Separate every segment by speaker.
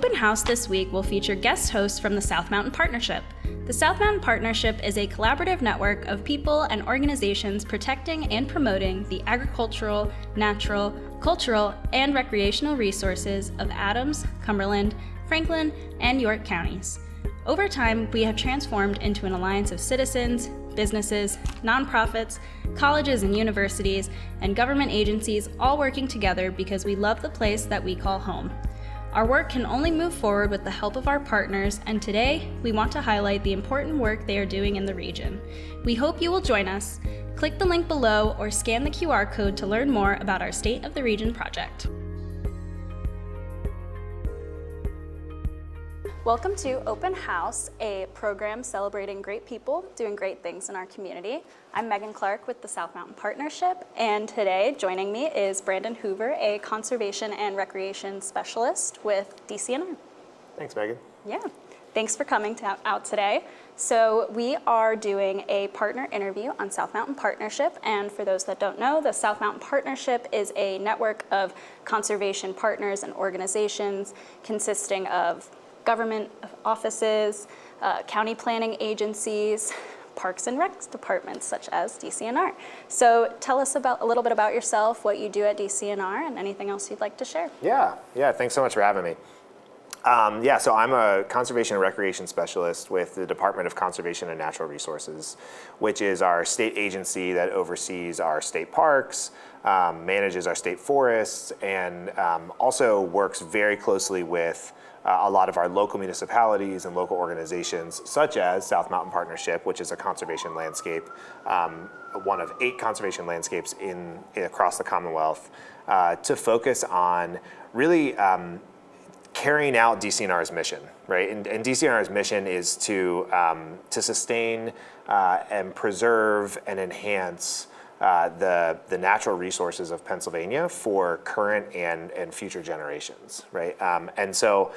Speaker 1: open house this week will feature guest hosts from the South Mountain Partnership. The South Mountain Partnership is a collaborative network of people and organizations protecting and promoting the agricultural, natural, cultural, and recreational resources of Adams, Cumberland, Franklin, and York counties. Over time, we have transformed into an alliance of citizens, businesses, nonprofits, colleges and universities, and government agencies all working together because we love the place that we call home. Our work can only move forward with the help of our partners, and today we want to highlight the important work they are doing in the region. We hope you will join us. Click the link below or scan the QR code to learn more about our State of the Region project. Welcome to Open House, a program celebrating great people doing great things in our community. I'm Meghan Clark with the South Mountain Partnership, and today joining me is Brandon Hoover, a conservation and recreation specialist with DCNR.
Speaker 2: Thanks, Meghan.
Speaker 1: Yeah, thanks for coming out today. So we are doing a partner interview on South Mountain Partnership, and for those that don't know, the South Mountain Partnership is a network of conservation partners and organizations consisting of government offices, county planning agencies, parks and rec departments such as DCNR. So tell us a little bit about yourself, what you do at DCNR, and anything else you'd like to share.
Speaker 2: Yeah, thanks so much for having me. So I'm a conservation and recreation specialist with the Department of Conservation and Natural Resources, which is our state agency that oversees our state parks, manages our state forests, and also works very closely with a lot of our local municipalities and local organizations, such as South Mountain Partnership, which is a conservation landscape, one of 8 conservation landscapes across the Commonwealth, to focus on really carrying out DCNR's mission, right? And DCNR's mission is to sustain and preserve and enhance the natural resources of Pennsylvania for current and future generations, right? And so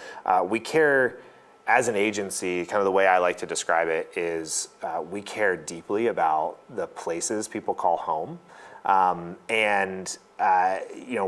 Speaker 2: we care as an agency, kind of the way I like to describe it is we care deeply about the places people call home, and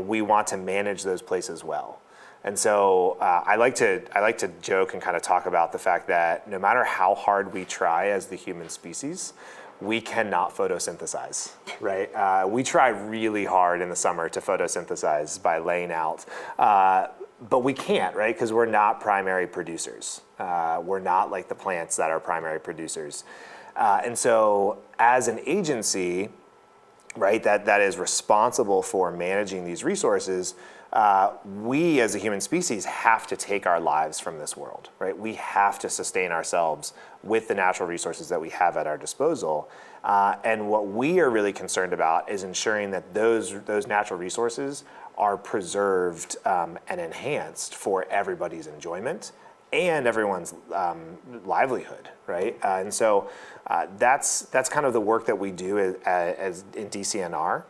Speaker 2: we want to manage those places well. And so I like to joke and kind of talk about the fact that no matter how hard we try as the human species, we cannot photosynthesize, right? We try really hard in the summer to photosynthesize by laying out, but we can't, right? Because we're not primary producers. We're not like the plants that are primary producers. And so as an agency, right, that is responsible for managing these resources, we as a human species have to take our lives from this world, right? We have to sustain ourselves with the natural resources that we have at our disposal. And what we are really concerned about is ensuring that those natural resources are preserved and enhanced for everybody's enjoyment and everyone's livelihood, right? And so that's kind of the work that we do as in DCNR.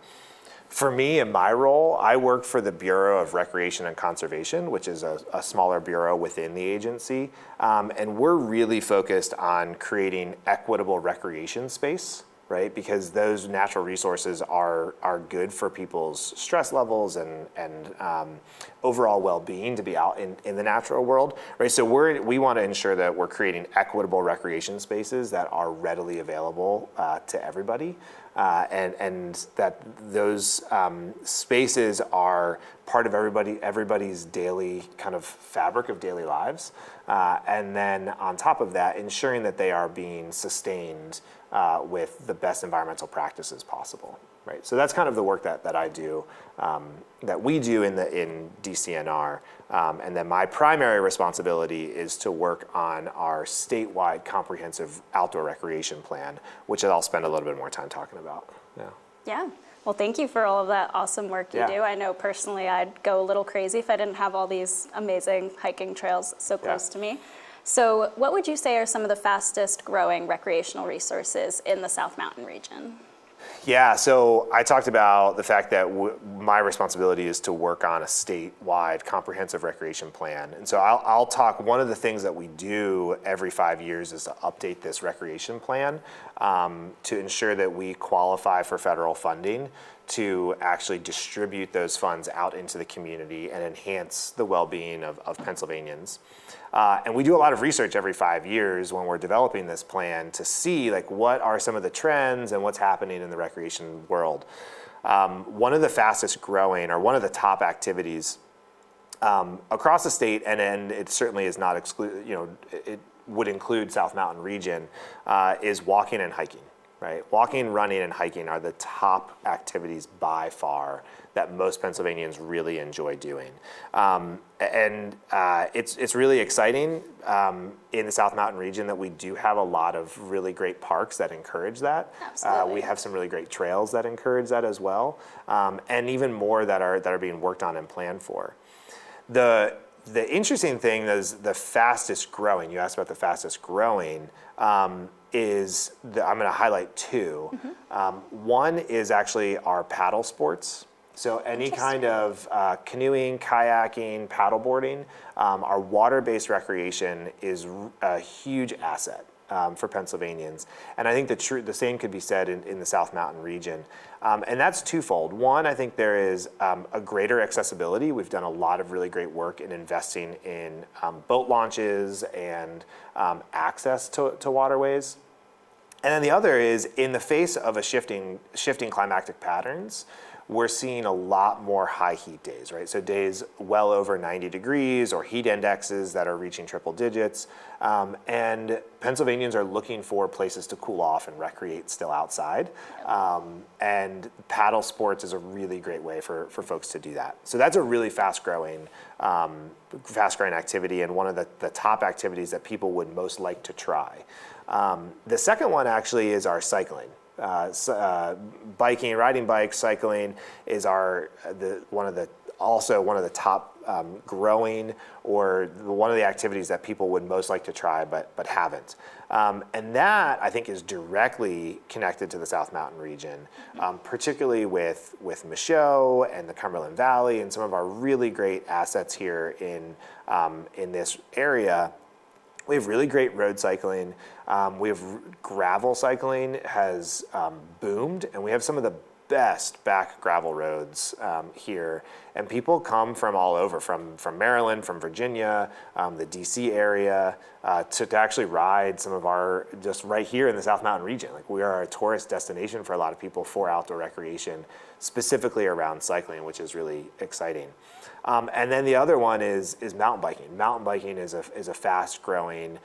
Speaker 2: For me, in my role, I work for the Bureau of Recreation and Conservation, which is a smaller bureau within the agency. And we're really focused on creating equitable recreation space, right? Because those natural resources are good for people's stress levels and overall well-being to be out in the natural world, right? So we want to ensure that we're creating equitable recreation spaces that are readily available to everybody. And that those spaces are part of everybody's daily kind of fabric of daily lives. And then on top of that, ensuring that they are being sustained with the best environmental practices possible, right? So that's kind of the work that I do, that we do in DCNR. And then my primary responsibility is to work on our statewide comprehensive outdoor recreation plan, which I'll spend a little bit more time talking about.
Speaker 1: Yeah. Well, thank you for all of that awesome work you do. I know personally I'd go a little crazy if I didn't have all these amazing hiking trails so close to me. So what would you say are some of the fastest growing recreational resources in the South Mountain region?
Speaker 2: Yeah, so I talked about the fact that my responsibility is to work on a statewide comprehensive recreation plan. And so I'll talk, one of the things that we do every 5 years is to update this recreation plan to ensure that we qualify for federal funding to actually distribute those funds out into the community and enhance the well-being of Pennsylvanians. And we do a lot of research every 5 years when we're developing this plan to see like what are some of the trends and what's happening in the recreation world. One of the fastest growing, or one of the top activities across the state, and it certainly is not it would include South Mountain region, is walking and hiking. Right? Walking, running, and hiking are the top activities by far that most Pennsylvanians really enjoy doing. It's really exciting in the South Mountain region that we do have a lot of really great parks that encourage that.
Speaker 1: Absolutely.
Speaker 2: We have some really great trails that encourage that as well, and even more that are being worked on and planned for. The interesting thing is the fastest growing, you asked about the fastest growing, I'm going to highlight two. One is actually our paddle sports. So any kind of canoeing, kayaking, paddleboarding, our water-based recreation is a huge asset for Pennsylvanians. And I think the same could be said in the South Mountain region. And that's twofold. One, I think there is a greater accessibility. We've done a lot of really great work in investing in boat launches and access to waterways. And then the other is, in the face of a shifting climatic patterns, we're seeing a lot more high heat days, right? So days well over 90 degrees or heat indexes that are reaching triple digits. And Pennsylvanians are looking for places to cool off and recreate still outside. And paddle sports is a really great way for folks to do that. So that's a really fast-growing activity, and one of the top activities that people would most like to try. The second one actually is our cycling. Biking, riding bikes, cycling is one of the top growing, or one of the activities that people would most like to try but haven't. And that, I think, is directly connected to the South Mountain region, particularly with Michaud and the Cumberland Valley and some of our really great assets here in this area. We have really great road cycling. We have gravel cycling has boomed, and we have some of the best back gravel roads here. And people come from all over, from Maryland, from Virginia, the DC area, to actually ride some of our, just right here in the South Mountain region. Like, we are a tourist destination for a lot of people for outdoor recreation, specifically around cycling, which is really exciting. And then the other one is mountain biking. Mountain biking is a fast-growing,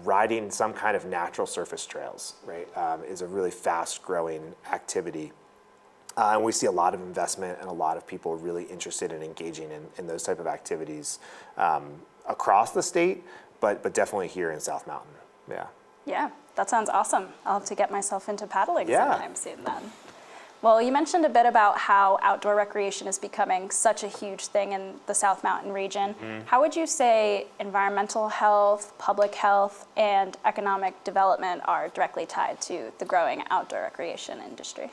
Speaker 2: riding some kind of natural surface trails, right? Is a really fast-growing activity. And we see a lot of investment and a lot of people really interested in engaging in those type of activities across the state, but definitely here in South Mountain. Yeah.
Speaker 1: Yeah, that sounds awesome. I'll have to get myself into paddling sometime soon then. Well, you mentioned a bit about how outdoor recreation is becoming such a huge thing in the South Mountain region. How would you say environmental health, public health, and economic development are directly tied to the growing outdoor recreation industry?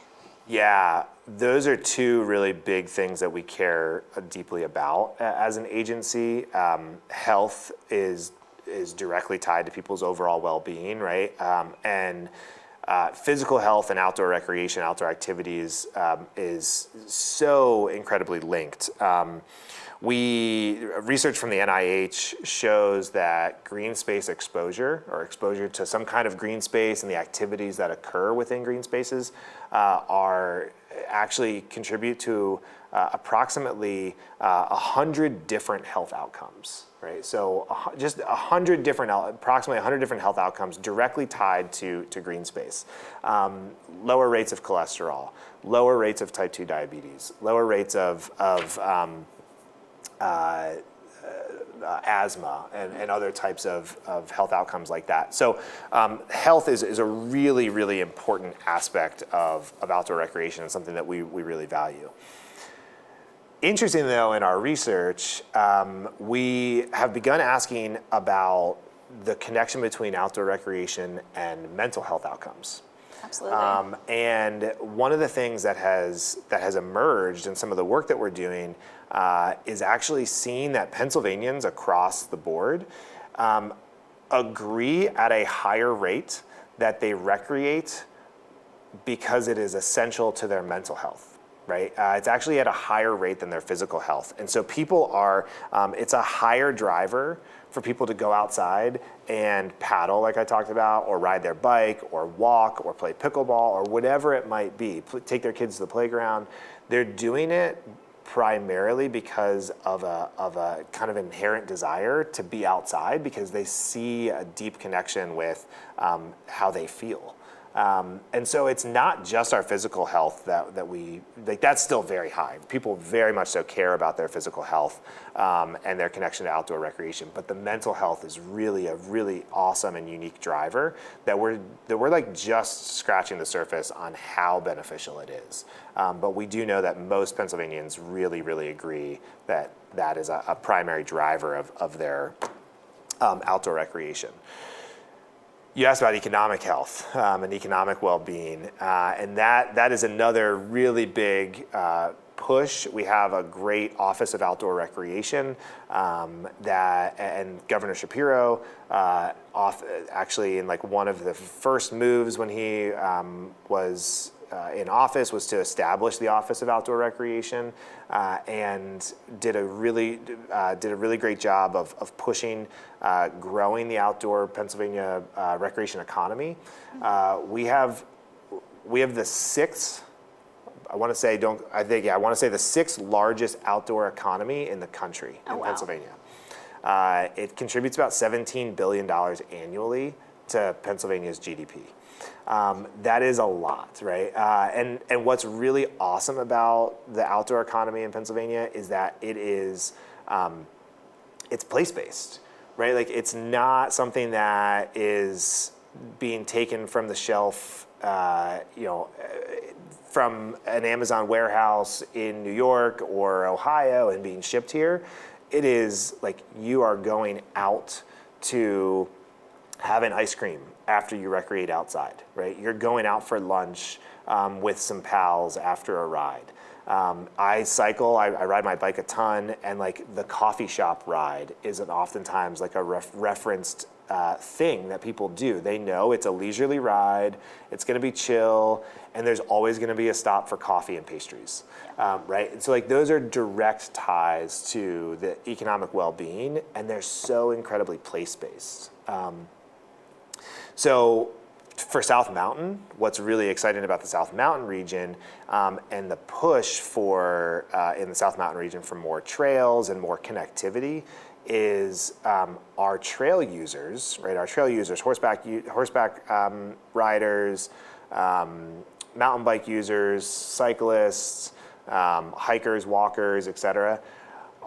Speaker 2: Yeah, those are two really big things that we care deeply about as an agency. Health is directly tied to people's overall well-being, right? And physical health and outdoor recreation, outdoor activities is so incredibly linked. Research from the NIH shows that green space exposure, or exposure to some kind of green space and the activities that occur within green spaces, are actually contribute to approximately 100 different health outcomes, right? So just approximately 100 different health outcomes directly tied to green space. Lower rates of cholesterol, lower rates of type 2 diabetes, lower rates of asthma and other types of health outcomes like that. So health is a really, really important aspect of outdoor recreation, and something that we really value. Interesting, though, in our research, we have begun asking about the connection between outdoor recreation and mental health outcomes.
Speaker 1: Absolutely.
Speaker 2: And one of the things that has emerged in some of the work that we're doing is actually seeing that Pennsylvanians across the board agree at a higher rate that they recreate because it is essential to their mental health, right? It's actually at a higher rate than their physical health. And so people are, it's a higher driver for people to go outside and paddle, like I talked about, or ride their bike, or walk, or play pickleball, or whatever it might be, take their kids to the playground. They're doing it primarily because of a kind of inherent desire to be outside, because they see a deep connection with how they feel. And so it's not just our physical health that we, like, that's still very high. People very much so care about their physical health and their connection to outdoor recreation. But the mental health is really a really awesome and unique driver that we're like just scratching the surface on how beneficial it is. But we do know that most Pennsylvanians really, really agree that that is a primary driver of their outdoor recreation. You asked about economic health and economic well-being, and that is another really big push. We have a great Office of Outdoor Recreation and Governor Shapiro, actually in like one of the first moves when he was in office was to establish the Office of Outdoor Recreation, and did a really great job of pushing growing the outdoor Pennsylvania recreation economy. We have the sixth. I want to say the sixth largest outdoor economy in the country in Pennsylvania. It contributes about $17 billion annually to Pennsylvania's GDP. That is a lot, right? And what's really awesome about the outdoor economy in Pennsylvania is that it's place-based, right? Like, it's not something that is being taken from the shelf, from an Amazon warehouse in New York or Ohio and being shipped here. It is like you are going out to have an ice cream after you recreate outside, right? You're going out for lunch with some pals after a ride. I cycle, I ride my bike a ton, and like the coffee shop ride is oftentimes like a referenced thing that people do. They know it's a leisurely ride, it's gonna be chill, and there's always gonna be a stop for coffee and pastries, right? And so like those are direct ties to the economic well-being, and they're so incredibly place-based. So for South Mountain, what's really exciting about the South Mountain region and the push for in the South Mountain region for more trails and more connectivity is our trail users, right? Our trail users, horseback riders, mountain bike users, cyclists, hikers, walkers, et cetera.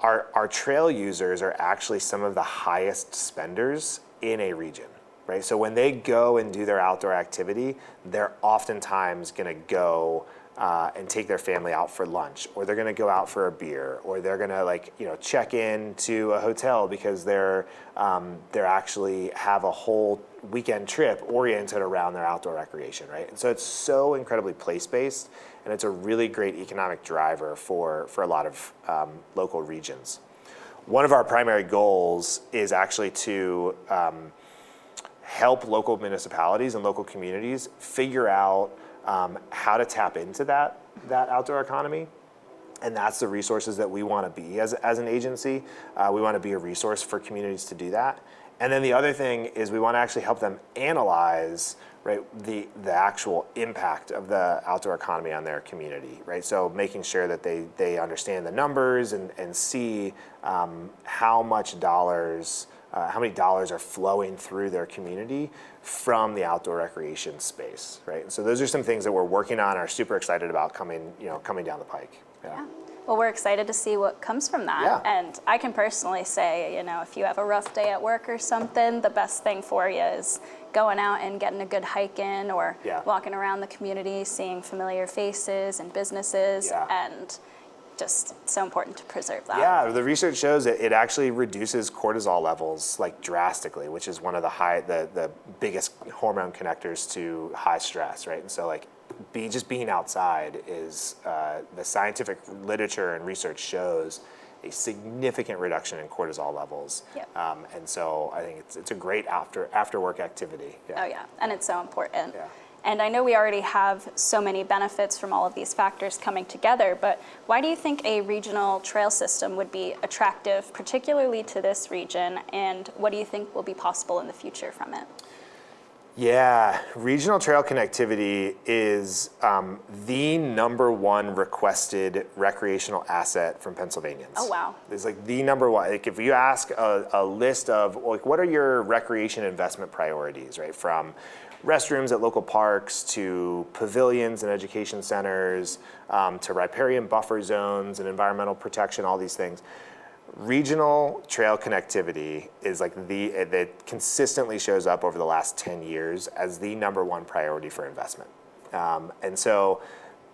Speaker 2: Our trail users are actually some of the highest spenders in a region. Right? So when they go and do their outdoor activity, they're oftentimes going to go and take their family out for lunch, or they're going to go out for a beer, or they're going to check in to a hotel because they're actually have a whole weekend trip oriented around their outdoor recreation, right? And so it's so incredibly place-based, and it's a really great economic driver for a lot of local regions. One of our primary goals is actually to help local municipalities and local communities figure out how to tap into that outdoor economy. And that's the resources that we want to be as an agency. We want to be a resource for communities to do that. And then the other thing is we want to actually help them analyze, right, the actual impact of the outdoor economy on their community, right? So making sure that they understand the numbers and see how many dollars are flowing through their community from the outdoor recreation space, right? And so those are some things that we're working on, are super excited about coming down the pike.
Speaker 1: Yeah. Well, we're excited to see what comes from that.
Speaker 2: Yeah.
Speaker 1: And I can personally say, if you have a rough day at work or something, the best thing for you is going out and getting a good hike in, or walking around the community, seeing familiar faces and businesses, and just so important to preserve that.
Speaker 2: Yeah, the research shows that it actually reduces cortisol levels like drastically, which is one of the biggest hormone connectors to high stress, right? And so like just being outside is the scientific literature and research shows a significant reduction in cortisol levels.
Speaker 1: Yep.
Speaker 2: And so I think it's a great after work activity.
Speaker 1: Oh yeah, and it's so important.
Speaker 2: Yeah.
Speaker 1: And I know we already have so many benefits from all of these factors coming together, but why do you think a regional trail system would be attractive, particularly to this region, and what do you think will be possible in the future from it?
Speaker 2: Yeah, regional trail connectivity is the #1 requested recreational asset from Pennsylvanians.
Speaker 1: Oh, wow.
Speaker 2: It's like the #1. Like if you ask a list of like what are your recreation investment priorities, right? From restrooms at local parks to pavilions and education centers to riparian buffer zones and environmental protection, all these things. Regional trail connectivity is like that consistently shows up over the last 10 years as the #1 priority for investment. And so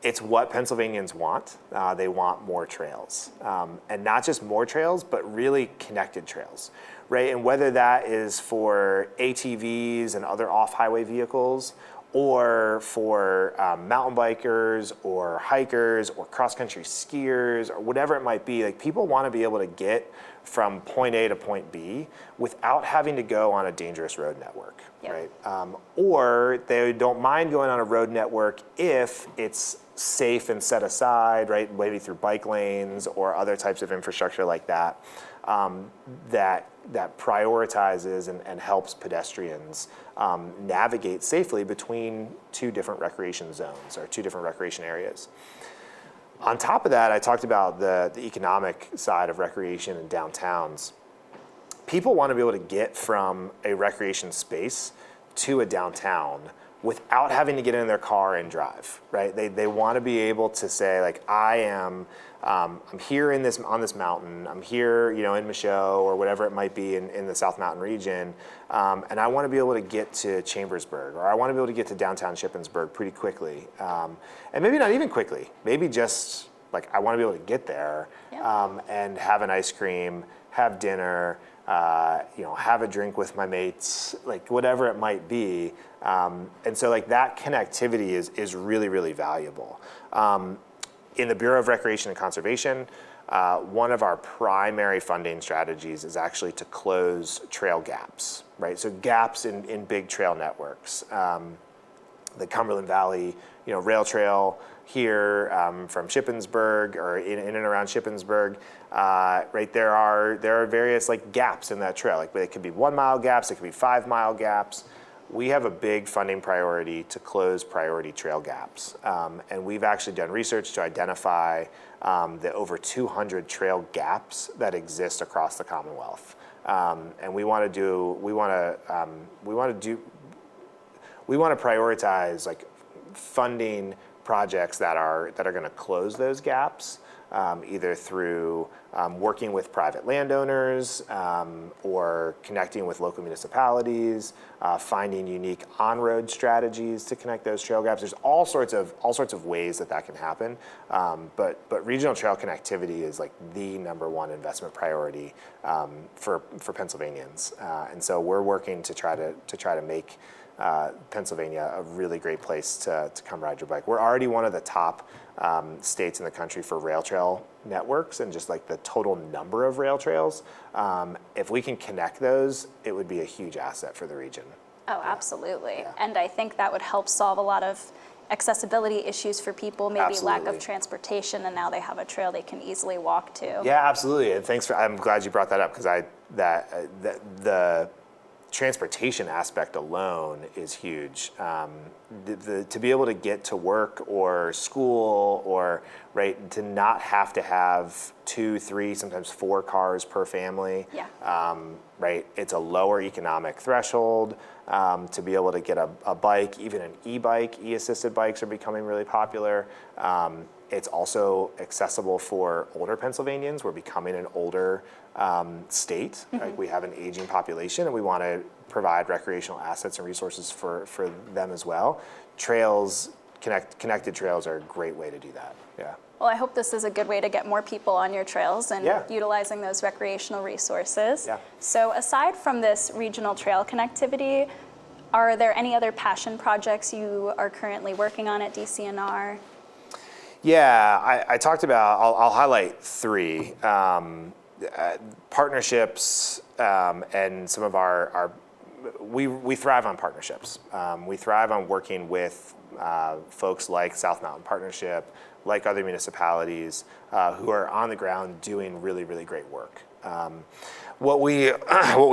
Speaker 2: it's what Pennsylvanians want. They want more trails. And not just more trails, but really connected trails, right? And whether that is for ATVs and other off-highway vehicles, or for mountain bikers or hikers or cross-country skiers or whatever it might be, like people want to be able to get from point A to point B without having to go on a dangerous road network,
Speaker 1: Yep.
Speaker 2: right? Or they don't mind going on a road network if it's safe and set aside, right? Maybe through bike lanes or other types of infrastructure like that, that prioritizes and helps pedestrians navigate safely between two different recreation zones or two different recreation areas. On top of that, I talked about the economic side of recreation in downtowns. People want to be able to get from a recreation space to a downtown without having to get in their car and drive, right? They want to be able to say, like, I'm here on this mountain, I'm here, in Michaud or whatever it might be in the South Mountain region, and I want to be able to get to Chambersburg, or I want to be able to get to downtown Shippensburg pretty quickly, and maybe not even quickly, maybe just like I want to be able to get there, and have an ice cream, have dinner, have a drink with my mates, like whatever it might be. And so like that connectivity is really, really valuable. In the Bureau of Recreation and Conservation, one of our primary funding strategies is actually to close trail gaps, right? So gaps in big trail networks. The Cumberland Valley, rail trail here from Shippensburg or in and around Shippensburg, right? There are various like gaps in that trail. Like it could be 1 mile gaps, it could be 5 mile gaps. We have a big funding priority to close priority trail gaps, and we've actually done research to identify the over 200 trail gaps that exist across the Commonwealth, and we want to prioritize like funding projects that are going to close those gaps, either through working with private landowners or connecting with local municipalities, finding unique on-road strategies to connect those trail gaps. There's all sorts of ways that can happen, but regional trail connectivity is like the #1 investment priority for Pennsylvanians, and so we're working to try to make Pennsylvania a really great place to come ride your bike. We're already one of the top states in the country for rail trail networks and just like the total number of rail trails. If we can connect those, it would be a huge asset for the region.
Speaker 1: Oh, absolutely.
Speaker 2: Yeah.
Speaker 1: And I think that would help solve a lot of accessibility issues for people, maybe lack
Speaker 2: Absolutely.
Speaker 1: of transportation, and now they have a trail they can easily walk to.
Speaker 2: Yeah, absolutely. And I'm glad you brought that up because the transportation aspect alone is huge. To be able to get to work or school or right to not have to have 2, 3, sometimes 4 cars per family.
Speaker 1: Yeah.
Speaker 2: Right, it's a lower economic threshold to be able to get a bike, even an e-bike. E-assisted bikes are becoming really popular. It's also accessible for older Pennsylvanians. We're becoming an older state.
Speaker 1: Mm-hmm.
Speaker 2: Like we have an aging population, and we want to provide recreational assets and resources for them as well. Connected trails are a great way to do that. Yeah.
Speaker 1: Well, I hope this is a good way to get more people on your trails and
Speaker 2: Yeah.
Speaker 1: utilizing those recreational resources.
Speaker 2: Yeah.
Speaker 1: So aside from this regional trail connectivity, are there any other passion projects you are currently working on at DCNR?
Speaker 2: Yeah, I talked about, I'll highlight three. Partnerships and some of we thrive on partnerships. We thrive on working with folks like South Mountain Partnership, like other municipalities who are on the ground doing really, really great work. What we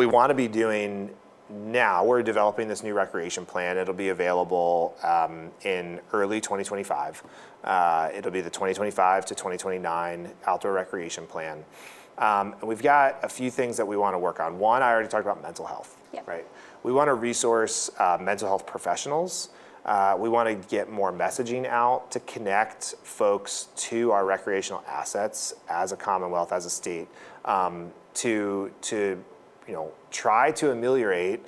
Speaker 2: want to be doing now, we're developing this new recreation plan. It'll be available in early 2025. It'll be the 2025 to 2029 outdoor recreation plan. And we've got a few things that we want to work on. One, I already talked about mental health, right? We want to resource mental health professionals. We want to get more messaging out to connect folks to our recreational assets as a Commonwealth, as a state, to try to ameliorate,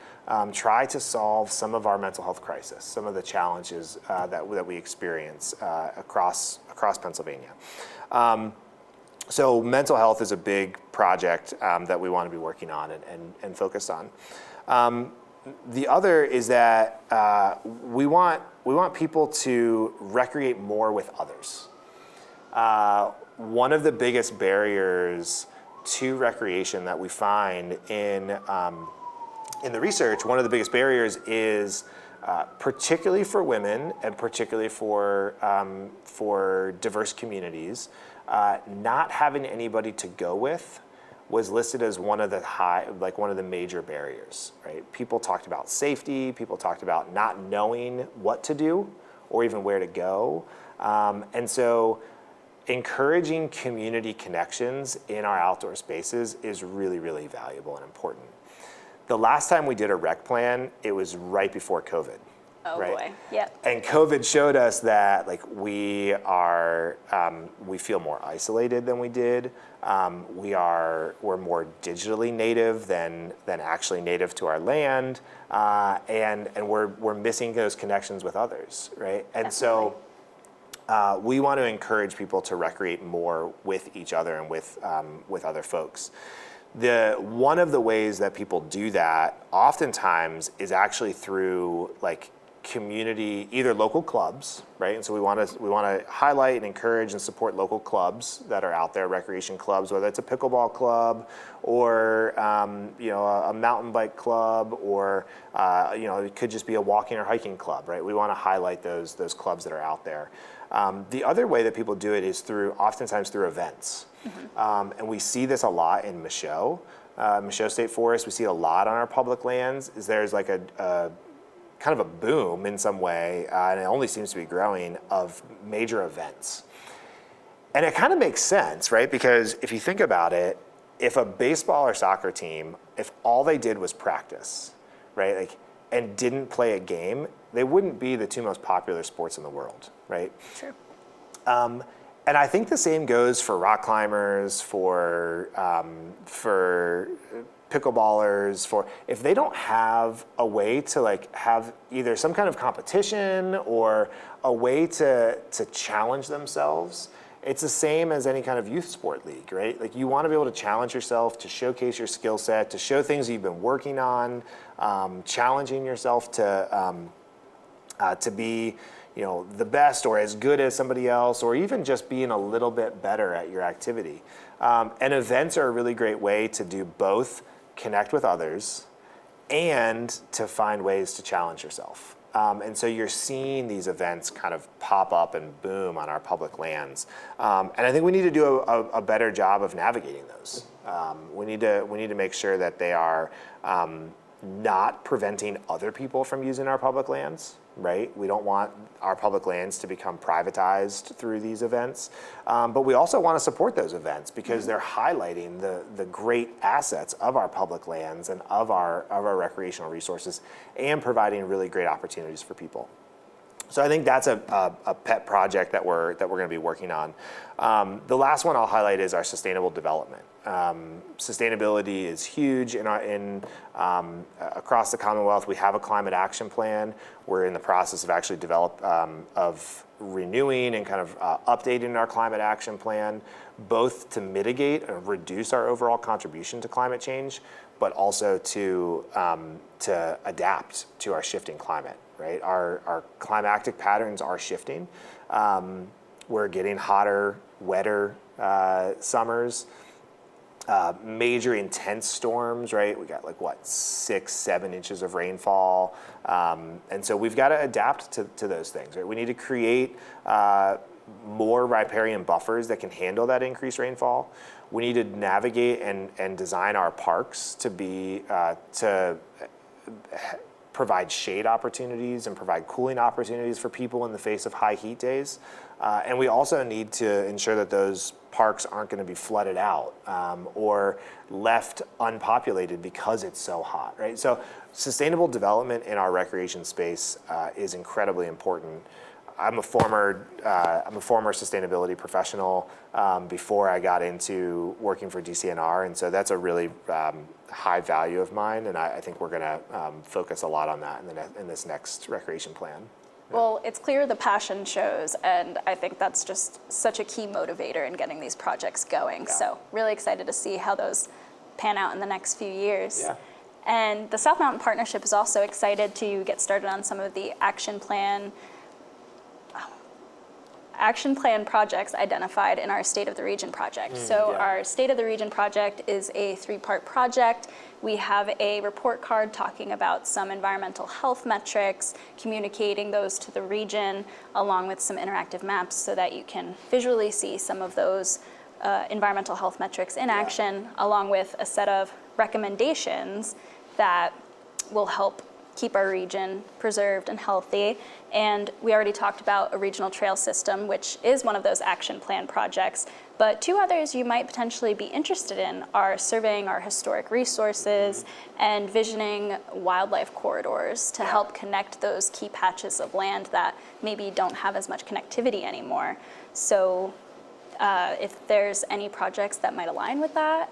Speaker 2: try to solve some of our mental health crisis, some of the challenges that we experience across Pennsylvania. So mental health is a big project that we want to be working on and focused on. The other is that we want people to recreate more with others. One of the biggest barriers to recreation that we find in the research, one of the biggest barriers is particularly for women and particularly for diverse communities, not having anybody to go with was listed as one of the major barriers, right? People talked about safety, people talked about not knowing what to do or even where to go. And so encouraging community connections in our outdoor spaces is really, really valuable and important. The last time we did a rec plan, it was right before COVID.
Speaker 1: Oh
Speaker 2: right?
Speaker 1: boy, yep.
Speaker 2: And COVID showed us that we feel more isolated than we did. We're more digitally native than actually native to our land, and we're missing those connections with others, right? And
Speaker 1: Definitely.
Speaker 2: so we want to encourage people to recreate more with each other and with other folks. One of the ways that people do that oftentimes is actually through community, either local clubs, right? And so we want to highlight and encourage and support local clubs that are out there, recreation clubs, whether it's a pickleball club or a mountain bike club, or it could just be a walking or hiking club, right? We want to highlight those clubs that are out there. The other way that people do it is oftentimes through events. Mm-hmm. And we see this a lot in Michaud State Forest. We see a lot on our public lands. There's a kind of a boom in some way, and it only seems to be growing, of major events. And it kind of makes sense, right? Because if you think about it, if a baseball or soccer team, if all they did was practice, right, and didn't play a game, they wouldn't be the two most popular sports in the world, right?
Speaker 1: True.
Speaker 2: And I think the same goes for rock climbers, for pickleballers, if they don't have a way to have either some kind of competition or a way to challenge themselves, it's the same as any kind of youth sport league, right? You want to be able to challenge yourself, to showcase your skill set, to show things you've been working on, challenging yourself to be the best or as good as somebody else, or even just being a little bit better at your activity. And events are a really great way to do both, connect with others, and to find ways to challenge yourself. And so you're seeing these events kind of pop up and boom on our public lands. And I think we need to do a better job of navigating those. We need to make sure that they are not preventing other people from using our public lands, right? We don't want our public lands to become privatized through these events. But we also want to support those events because they're highlighting the great assets of our public lands and of our recreational resources, and providing really great opportunities for people. So I think that's a pet project that we're going to be working on. The last one I'll highlight is our sustainable development. Sustainability is huge across the Commonwealth. We have a climate action plan. We're in the process of actually renewing and kind of updating our climate action plan, both to mitigate and reduce our overall contribution to climate change, but also to adapt to our shifting climate. Right, our climatic patterns are shifting. We're getting hotter, wetter summers. Major intense storms, right? We got like 6-7 inches of rainfall, and so we've got to adapt to those things, right? We need to create more riparian buffers that can handle that increased rainfall. We need to navigate and design our parks to be to provide shade opportunities and provide cooling opportunities for people in the face of high heat days. And we also need to ensure that those parks aren't going to be flooded out or left unpopulated because it's so hot, right? So sustainable development in our recreation space is incredibly important. I'm a former sustainability professional before I got into working for DCNR, and so that's a really high value of mine, and I think we're going to focus a lot on that in this next recreation plan.
Speaker 1: Well, it's clear the passion shows, and I think that's just such a key motivator in getting these projects going. Yeah. So really excited to see how those pan out in the next few years.
Speaker 2: Yeah.
Speaker 1: And the South Mountain Partnership is also excited to get started on some of the action plan projects identified in our State of the Region project. Our State of the Region project is a 3-part project. We have a report card talking about some environmental health metrics, communicating those to the region, along with some interactive maps so that you can visually see some of those environmental health metrics in action, along with a set of recommendations that will help keep our region preserved and healthy. And we already talked about a regional trail system, which is one of those action plan projects. But 2 others you might potentially be interested in are surveying our historic resources and visioning wildlife corridors to help connect those key patches of land that maybe don't have as much connectivity anymore. So if there's any projects that might align with that.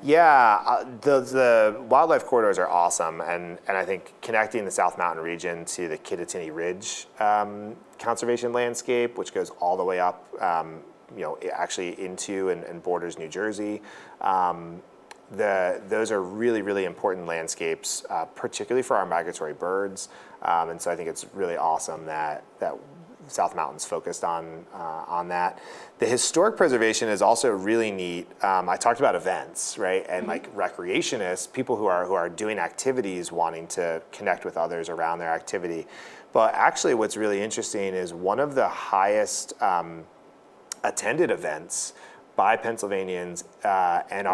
Speaker 2: Yeah, the wildlife corridors are awesome, and I think connecting the South Mountain region to the Kittatinny Ridge conservation landscape, which goes all the way up, actually into and borders New Jersey. Those are really, really important landscapes, particularly for our migratory birds, and so I think it's really awesome that South Mountain's focused on that. The historic preservation is also really neat. I talked about events, right? And like recreationists, people who are doing activities, wanting to connect with others around their activity. But actually what's really interesting is one of the highest attended events by Pennsylvanians and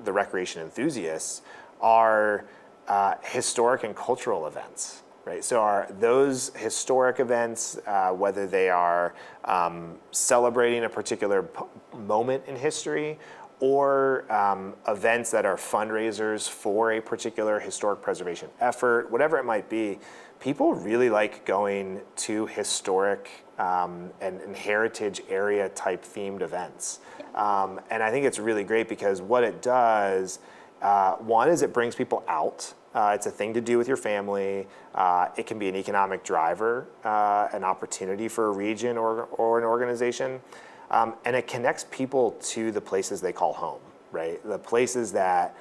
Speaker 2: the recreation enthusiasts are historic and cultural events. Right, so those historic events, whether they are celebrating a particular moment in history or events that are fundraisers for a particular historic preservation effort, whatever it might be, people really like going to historic and heritage area type themed events. And I think it's really great because what it does, one is it brings people out. It's a thing to do with your family. It can be an economic driver, an opportunity for a region or an organization. And it connects people to the places they call home, right? The places that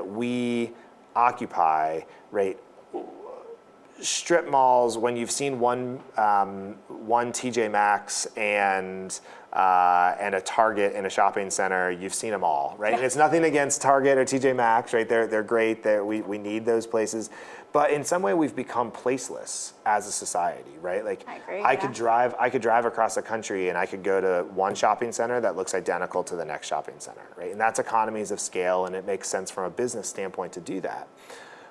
Speaker 2: we occupy, right? Strip malls, when you've seen one TJ Maxx and a Target in a shopping center, you've seen them all, right? And it's nothing against Target or TJ Maxx, right? They're great. We need those places, but in some way we've become placeless as a society, right? Like
Speaker 1: I agree,
Speaker 2: I could drive across the country and I could go to one shopping center that looks identical to the next shopping center, right? And that's economies of scale, and it makes sense from a business standpoint to do that.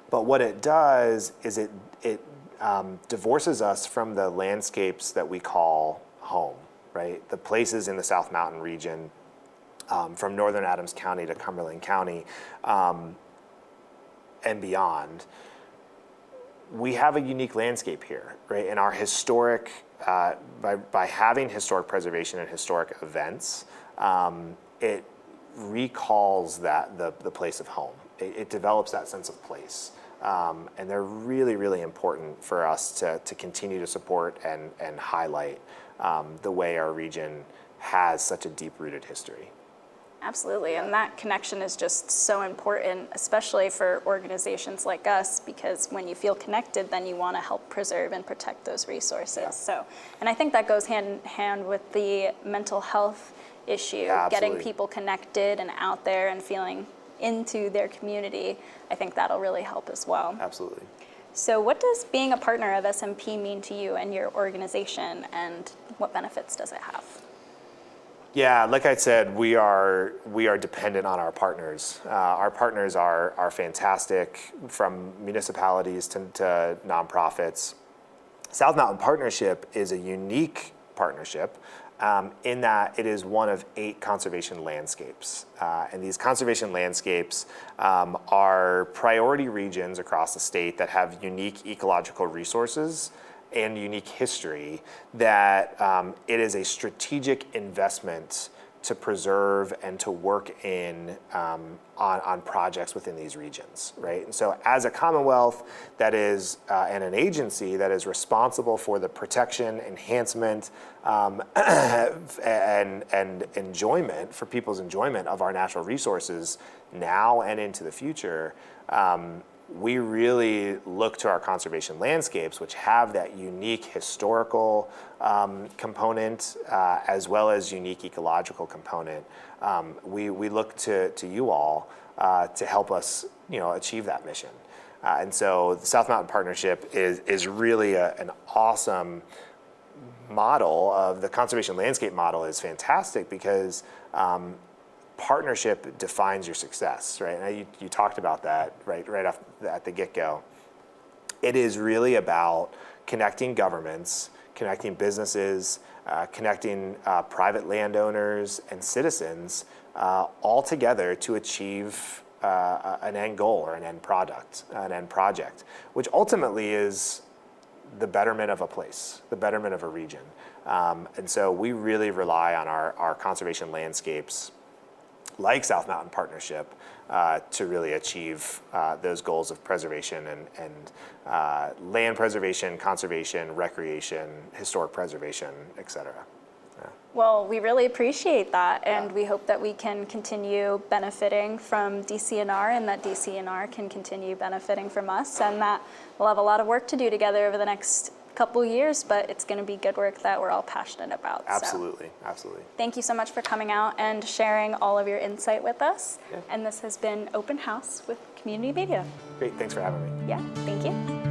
Speaker 2: But what it does is it divorces us from the landscapes that we call home, right? The places in the South Mountain region, from northern Adams County to Cumberland County, and beyond. We have a unique landscape here, right? And our historic, by having historic preservation and historic events, it recalls the place of home. It develops that sense of place. And they're really, really important for us to continue to support and highlight the way our region has such a deep-rooted history.
Speaker 1: Absolutely, and that connection is just so important, especially for organizations like us, because when you feel connected, then you want to help preserve and protect those resources.
Speaker 2: Yeah.
Speaker 1: So, and I think that goes hand in hand with the mental health issue,
Speaker 2: Yeah,
Speaker 1: getting
Speaker 2: absolutely.
Speaker 1: people connected and out there and feeling into their community. I think that'll really help as well.
Speaker 2: Absolutely.
Speaker 1: So what does being a partner of SMP mean to you and your organization, and what benefits does it have?
Speaker 2: Yeah, like I said, we are dependent on our partners. Our partners are fantastic, from municipalities to nonprofits. South Mountain Partnership is a unique partnership in that it is one of 8 conservation landscapes. And these conservation landscapes are priority regions across the state that have unique ecological resources and unique history that it is a strategic investment to preserve and to work in on projects within these regions, right? And so as a Commonwealth that is, and an agency that is responsible for the protection, enhancement, and enjoyment, for people's enjoyment of our natural resources now and into the future, we really look to our conservation landscapes, which have that unique historical component as well as unique ecological component. We look to you all to help us, achieve that mission. And so the South Mountain Partnership is really an awesome model. Of the conservation landscape model is fantastic because partnership defines your success, right? And you talked about that right off at the get-go. It is really about connecting governments, connecting businesses, connecting private landowners and citizens all together to achieve an end goal or an end product, an end project, which ultimately is the betterment of a place, the betterment of a region. And so we really rely on our conservation landscapes like South Mountain Partnership to really achieve those goals of preservation and land preservation, conservation, recreation, historic preservation, et cetera. Yeah.
Speaker 1: Well, we really appreciate that, and we hope that we can continue benefiting from DCNR, and that DCNR can continue benefiting from us, and that we'll have a lot of work to do together over the next couple years, but it's going to be good work that we're all passionate about.
Speaker 2: Absolutely,
Speaker 1: so.
Speaker 2: Absolutely.
Speaker 1: Thank you so much for coming out and sharing all of your insight with us.
Speaker 2: Yeah.
Speaker 1: And this has been Open House with Community Media.
Speaker 2: Great, thanks for having me.
Speaker 1: Yeah, thank you.